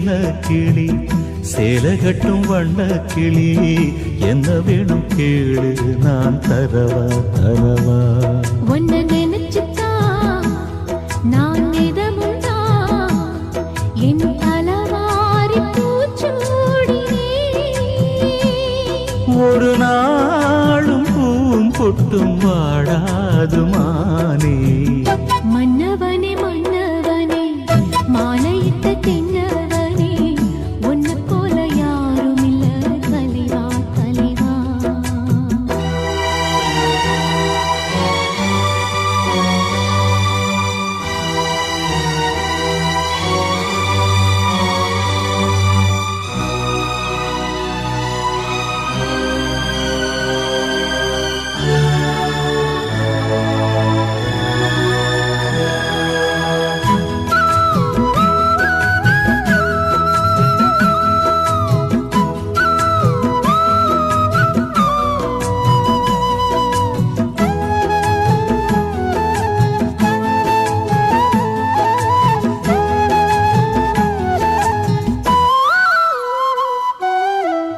சின்ன கிளி சேலகட்டும் வண்ண கிளி என்ன வேணும் கேளு நான் தரவா தரவா உன்னை நினைச்சுட்டா நான் நிதமுண்டா என் தலவாரி பூச்சூடினே ஒரு நாளும் பூம் பொட்டும் வாடாது மானே மன்னவனே மன்னவனே மாலையிட்ட தென்னவனே உன்னை போல யாரும் இல்ல தலைவா தலைவா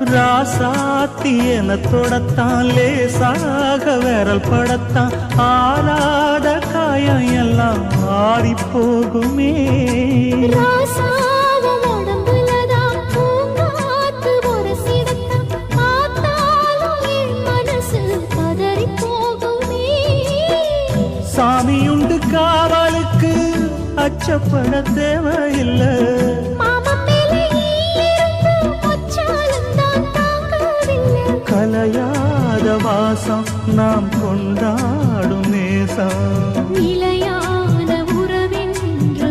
ராசாத்தி என தொடத்தான் லேசாக விரல் படத்தான் ஆறாத காயம் எல்லாம் ஆறி போகுமே சாமியுண்டு காவலுக்கு அச்சப்பட தேவையில்லை கலையாத வாசம் நாம் கொண்டாடும் நேசம் நிலையான உறவென்று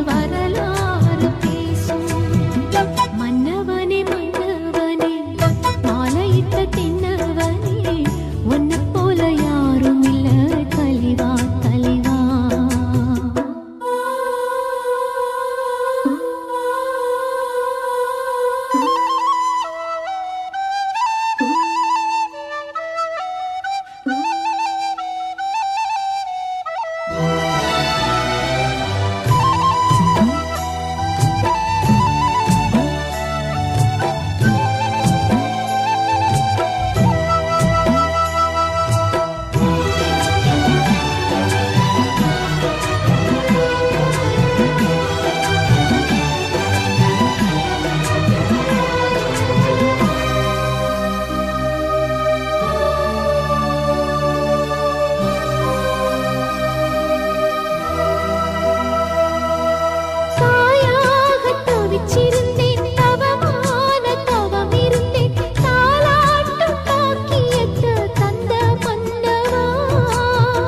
வரலாறு பேசும் மன்னவனே மன்னவனே மாலையிட்ட தென்னவனே உன்னை போல யாரும் இல்ல தலைவா தலைவா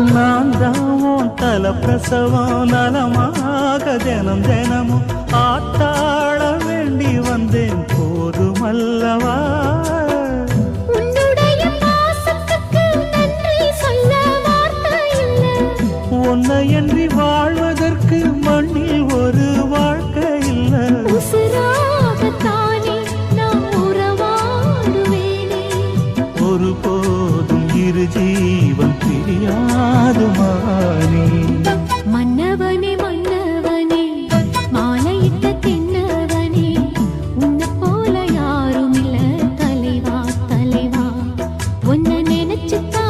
நான் தான் தல பிரசவம் நலமாக தினம் தினமும் ஆத்தாட வேண்டி வந்தேன் போதுமல்லவா உன்னை என்று வாழ்வதற்கு மண்ணில் ஒரு வாழ்க்கை இல்லை ஒரு போதும் இரு ஜீவன் பிரியாது மானே மன்னவனே மன்னவனே மாலையிட்ட தென்னவனே உன்னை போல யாரும் இல்ல தலைவா தலைவா உன்னை நினைச்சுட்டா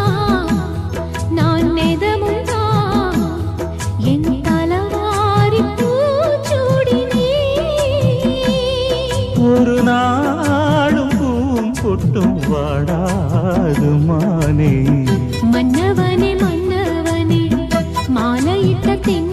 நான் நெதமுண்டா என் தலவாரி பூச்சூடினே ஒரு நாளும் பூம் பொட்டும் வாடாது மானே மன்னவனே மன்னவனே மாலையிட்ட தென்